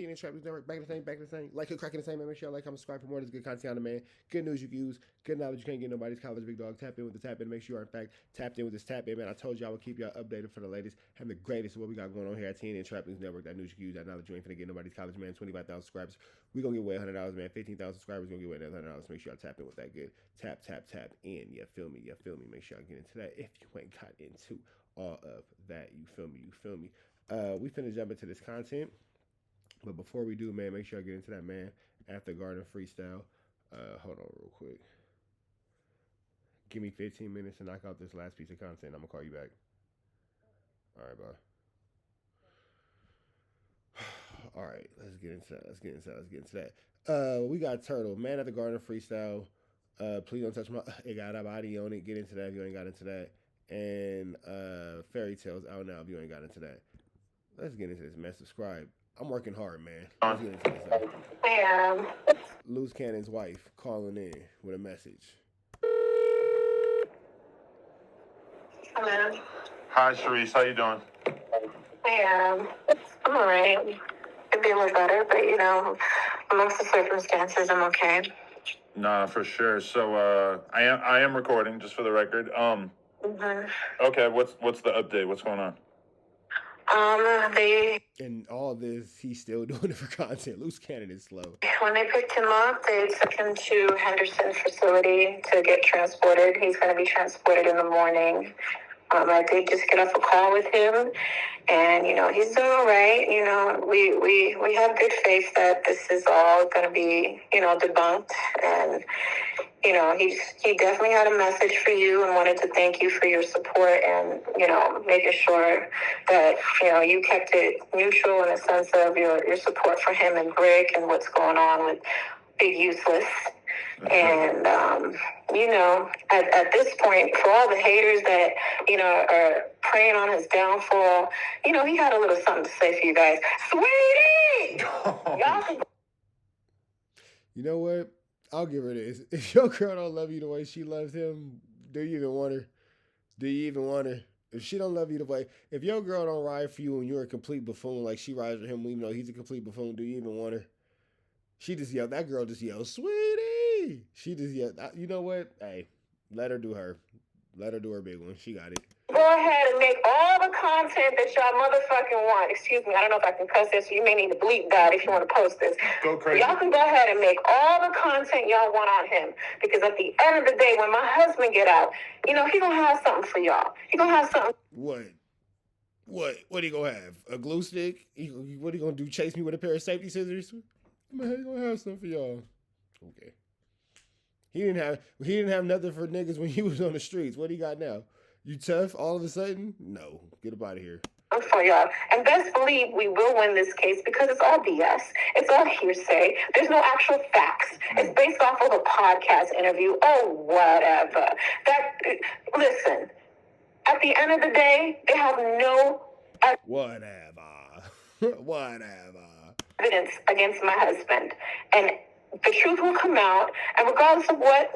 TNA Trap News Network. Back in the thing. Like it, cracking the same, man. Make sure y'all like, comment, subscribe for more of this good content on the man. Good news you can use. Good knowledge you can't get nobody's college big dog. Tap in with the tap in. Make sure you are, in fact, tapped in with this tap in, man. I told you I would keep y'all updated for the latest and the greatest of what we got going on here at TNA Trap News Network. That news you can use. That knowledge you ain't finna get nobody's college, man. 25,000 subscribers. We gonna get away $100, man. 15,000 subscribers. Gonna get away another $100. Make sure y'all tap in with that good. Tap in. You feel me? Make sure y'all get into that if you ain't got into all of that. You feel me? We finna jump into this content. But before we do, man, make sure I get into that, man. After Garden Freestyle. Hold on real quick. Give me 15 minutes to knock out this last piece of content. I'm going to call you back. All right, bye. All right, let's get into that. We got Turtle. Man at the Garden Freestyle. Please don't touch my... It got a body on it. Get into that if you ain't got into that. And Fairy Tales out now if you ain't got into that. Let's get into this, man. Subscribe. I'm working hard, man. Let's get into this. Yeah. Luce Cannon's wife calling in with a message. Hello. Hi, Sharice. How you doing? Yeah. I'm alright. Could be a little better, but amongst the circumstances, I'm okay. Nah, for sure. So, I am recording, just for the record. Okay. What's the update? What's going on? And all this, he's still doing it for content. Luce Cannon is slow. When they picked him up, they took him to Henderson facility to get transported. He's going to be transported in the morning. I did just get off a call with him, and he's doing all right. We have good faith that this is all going to be debunked, and he definitely had a message for you and wanted to thank you for your support and making sure that you kept it neutral in the sense of your support for him and Brick and what's going on with Big Useless. And, at this point, for all the haters that, are preying on his downfall, he had a little something to say for you guys. Sweetie! Y'all can... You know what? I'll give her this. If your girl don't love you the way she loves him, do you even want her? If she don't love you the way, if your girl don't ride for you and you're a complete buffoon like she rides for him, even though he's a complete buffoon, do you even want her? She just yelled, that girl just yelled, sweetie. She just yelled, you know what? Hey, let her do her. Let her do her big one. She got it. Go ahead and make all the content that y'all motherfucking want. Excuse me, I don't know if I can cuss this, so you may need to bleep that if you want to post this. Go crazy. Y'all can go ahead and make all the content y'all want on him. Because at the end of the day, when my husband get out, he gonna have something for y'all. He gonna have something. What he gonna have? A glue stick? What he gonna do? Chase me with a pair of safety scissors? Man, he gonna have something for y'all. Okay. He didn't have nothing for niggas when he was on the streets. What he got now? You tough all of a sudden? No. Get up out of here. For y'all. And best believe we will win this case because it's all BS. It's all hearsay. There's no actual facts. It's based off of a podcast interview. Oh, whatever. Listen, at the end of the day, they have no Whatever. evidence against my husband. And the truth will come out, and regardless of what,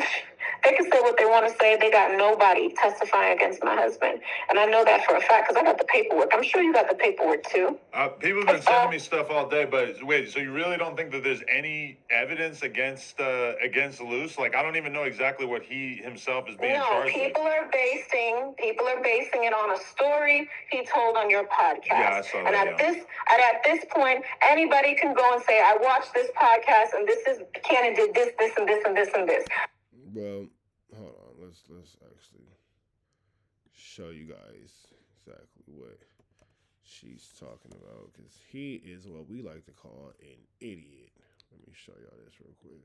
they can say what they want to say. They got nobody testifying against my husband. And I know that for a fact because I got the paperwork. I'm sure you got the paperwork too. People have been sending me stuff all day, but wait, so you really don't think that there's any evidence against Luce? Like, I don't even know exactly what he himself is being charged with. People are basing it on a story he told on your podcast. Yeah, I saw that, at this point, anybody can go and say, I watched this podcast and Cannon did this, and this, and this, and this. Well, hold on. Let's actually show you guys exactly what she's talking about, because he is what we like to call an idiot. Let me show y'all this real quick.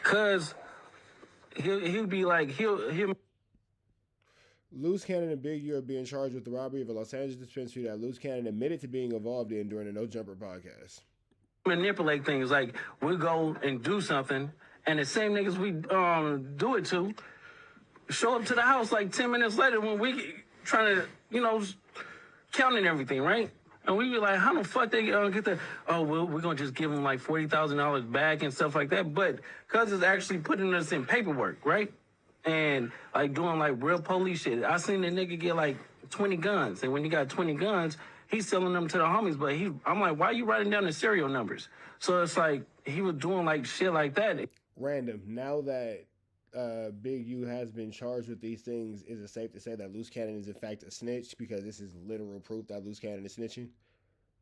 Cause he'll be like he'll. Luce Cannon and Big U are being charged with the robbery of a Los Angeles dispensary that Luce Cannon admitted to being involved in during the No Jumper podcast. Manipulate things, like we go and do something, and the same niggas we do it to show up to the house like 10 minutes later when we trying to counting everything, right? And we be like, how the fuck they get the, oh, well, we're going to just give them like $40,000 back and stuff like that. But because it's actually putting us in paperwork, right? And like doing like real police shit. I seen the nigga get like 20 guns. And when he got 20 guns, he's selling them to the homies. But I'm like, why are you writing down the serial numbers? So it's like he was doing like shit like that. Random. Now that Big U has been charged with these things, is it safe to say that Luce Cannon is in fact a snitch? Because this is literal proof that Luce Cannon is snitching.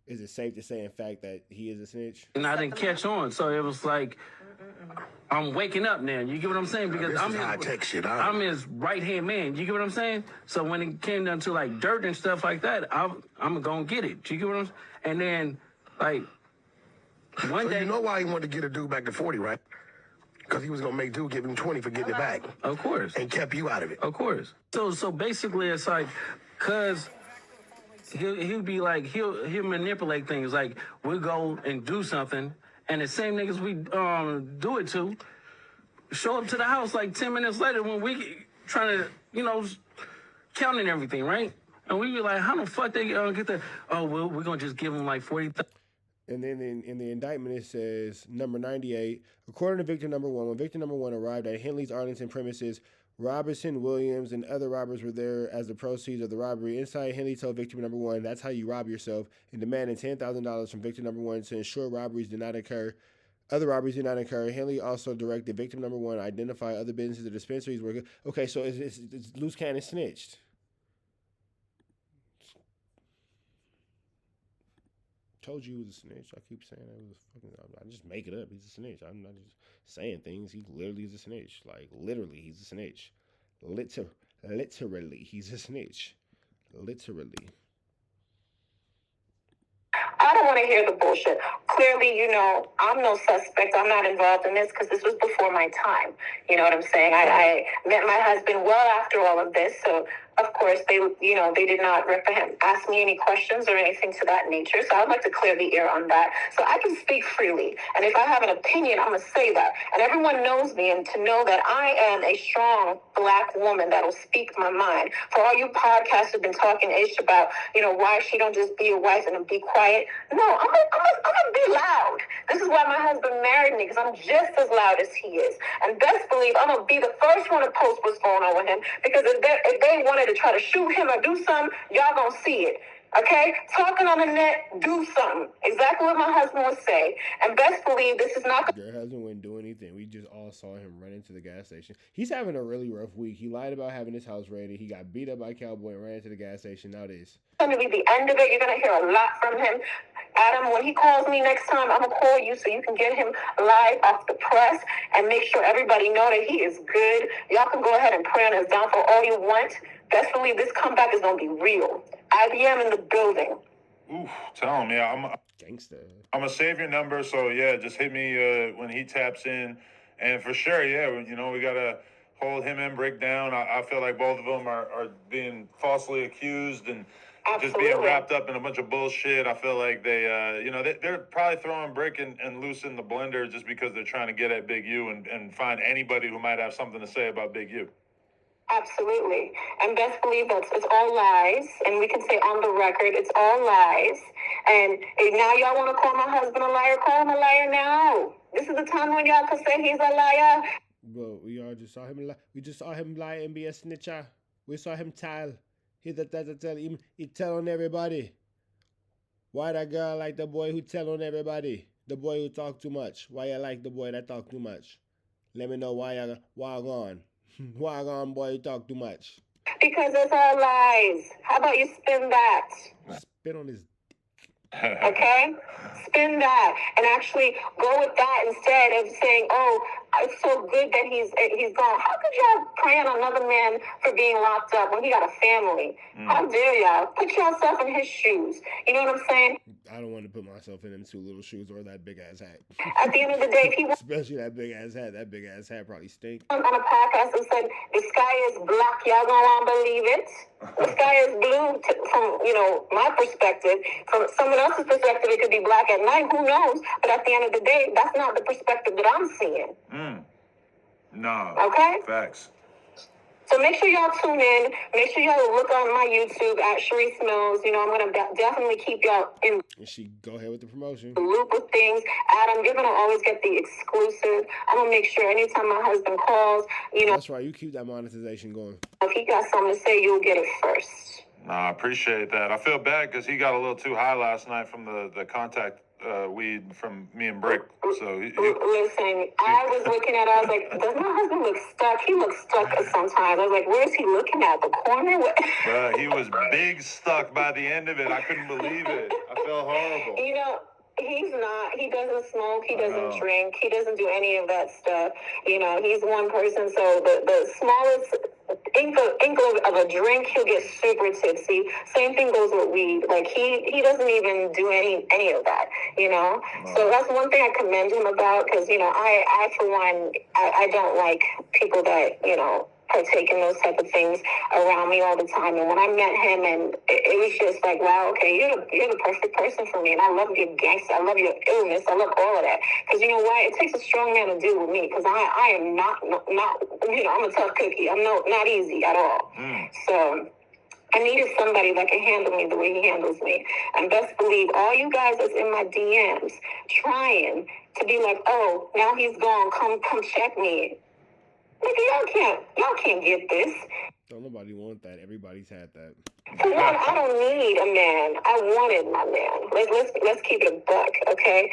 Is it safe to say, in fact, that he is a snitch? And I didn't catch on, so it was like, I'm waking up now. You get what I'm saying? Because I'm his right-hand man. You get what I'm saying? So when it came down to like dirt and stuff like that, I'm gonna get it. You get what I'm saying? And then, like, one day... you know why he wanted to get a dude back to 40, right? Because he was going to make dude give him 20 for getting it back. Of course. And kept you out of it. Of course. So basically it's like, because he'll be like, he'll manipulate things. Like, we'll go and do something, and the same niggas we do it to show up to the house like 10 minutes later when we trying to, you know, counting everything, right? And we be like, how the fuck they get the, oh, well, we're going to just give them like 40,000. And then in the indictment, it says, number 98, according to victim number 1, when victim number 1 arrived at Henley's Arlington premises, Robertson, Williams, and other robbers were there as the proceeds of the robbery. Inside, Henley told victim number 1, that's how you rob yourself, and demanded $10,000 from victim number 1 to ensure robberies did not occur. Other robberies did not occur. Henley also directed victim number 1 identify other businesses or dispensaries were good. Okay, so it's Luce Cannon snitched. Told you he was a snitch. I keep saying I was fucking. I just make it up. He's a snitch. I'm not just saying things. He literally is a snitch. Like literally, he's a snitch. Literally, he's a snitch. Literally. I don't want to hear the bullshit. Clearly, you know, I'm no suspect. I'm not involved in this because this was before my time. You know what I'm saying? I met my husband well after all of this. So, of course, they did not ask me any questions or anything to that nature. So I'd like to clear the air on that. So I can speak freely. And if I have an opinion, I'm going to say that. And everyone knows me, and to know that I am a strong Black woman that will speak my mind. For all you podcasts who've been talking ish about, you know, why she don't just be a wife and be quiet. No, I'm gonna be loud. This is why my husband married me, because I'm just as loud as he is. And best believe I'm gonna be the first one to post what's going on with him, because if they wanted to try to shoot him or do something, y'all gonna see it. Okay? Talking on the net, do something. Exactly what my husband would say. And best believe this is not... Your husband wouldn't do anything. We just all saw him run into the gas station. He's having a really rough week. He lied about having his house raided. He got beat up by a cowboy and ran into the gas station. Now this. Going to be the end of it. You're going to hear a lot from him. Adam, when he calls me next time, I'm going to call you so you can get him live off the press and make sure everybody know that he is good. Y'all can go ahead and pray on his downfall all you want. Best believe this comeback is going to be real. IBM in the building. Oof, tell him, yeah, I'm gangster. I'm gonna save your number, so yeah, just hit me when he taps in, and for sure, yeah, you know, we gotta hold him and Brick down. I feel like both of them are being falsely accused and just being wrapped up in a bunch of bullshit. I feel like they're probably throwing Brick and Luce in the blender just because they're trying to get at Big U and find anybody who might have something to say about Big U. Absolutely. And best believe that it's all lies. And we can say on the record, it's all lies. And now y'all want to call my husband a liar? Call him a liar now. This is the time when y'all can say he's a liar. But we all just saw him lie. We just saw him lie and be a snitcher. We saw him tell. He tell on everybody. Why that girl like the boy who tell on everybody? The boy who talk too much. Why you like the boy that talk too much? Let me know why gone. Why gone boy you talk too much? Because it's all lies. How about you spin that? Spin on his okay? Spin that and actually go with that instead of saying, oh, it's so good that he's gone. How could y'all pray on another man for being locked up when he got a family? How dare y'all? Put yourself in his shoes. You know what I'm saying? I don't want to put myself in them two little shoes or that big ass hat. At the end of the day, if he especially that big ass hat. That big ass hat probably stink. On a podcast and said the sky is black, y'all gonna want to believe it. The sky is blue from my perspective. From someone else's perspective, it could be black at night. Who knows? But at the end of the day, that's not the perspective that I'm seeing. No. Okay. Facts. So make sure y'all tune in. Make sure y'all look on my YouTube at Sharice Mills. You know, I'm going to definitely keep y'all in And she go ahead with the promotion. the loop of things. Adam, you're going to always get the exclusive. I'm going to make sure anytime my husband calls, you know, That's right. You keep that monetization going. if he got something to say, you'll get it first. No, I appreciate that. I feel bad because he got a little too high last night from the contact weed from me and Brick. So Listen, I was looking at it. I was like, does my husband look stuck? He looks stuck sometimes. I was like, where's he looking at? The corner? he was big stuck by the end of it. I couldn't believe it. I felt horrible. You know, he's not. He doesn't smoke. He doesn't drink. He doesn't do any of that stuff. You know, he's one person. So the smallest inkle of a drink, he'll get super tipsy. Same thing goes with weed. Like he doesn't even do any of that. You know. So that's one thing I commend him about, because you know I for one I don't like people that partake in those type of things around me all the time. And when I met him, and it was just like, wow, okay, you're the perfect person for me. And I love your gangster. I love your illness. I love all of that. Because you know what? It takes a strong man to deal with me, because I am not, I'm a tough cookie. I'm not easy at all. So I needed somebody that can handle me the way he handles me. And best believe all you guys that's in my DMs trying to be like, oh, now he's gone. Come check me. Nigga, y'all can't get this. Don't nobody want that. Everybody's had that. For one, I don't need a man. I wanted my man. Let's keep it a buck, okay?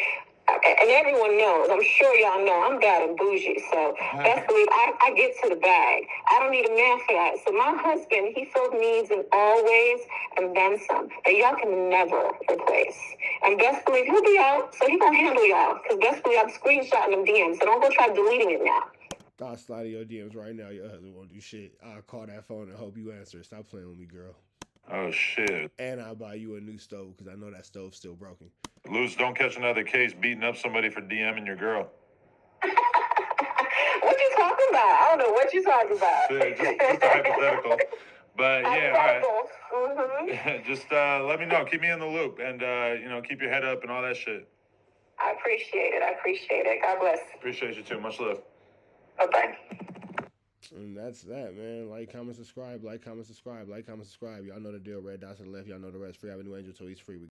And everyone knows. I'm sure y'all know I'm bad and bougie. So best believe I get to the bag. I don't need a man for that. So my husband, he filled needs in all ways and then some that y'all can never replace. And best believe he'll be out, so he gonna handle y'all. Because best believe I'm screenshotting them DMs. So don't go try deleting it now. I'll slide in your DMs right now. Your husband won't do shit. I'll call that phone and hope you answer. Stop playing with me, girl. Oh, shit. And I'll buy you a new stove, because I know that stove's still broken. Luce, don't catch another case beating up somebody for DMing your girl. What you talking about? I don't know what you talking about. Shit, just a hypothetical. But yeah, all right. Mm-hmm. Just let me know. Keep me in the loop, and keep your head up and all that shit. I appreciate it. God bless. Appreciate you too. Much love. Bye-bye. And that's that, man. Like, comment, subscribe. Like, comment, subscribe. Like, comment, subscribe. Y'all know the deal. Red dots to the left. Y'all know the rest. Free Avenue Angel till he's free.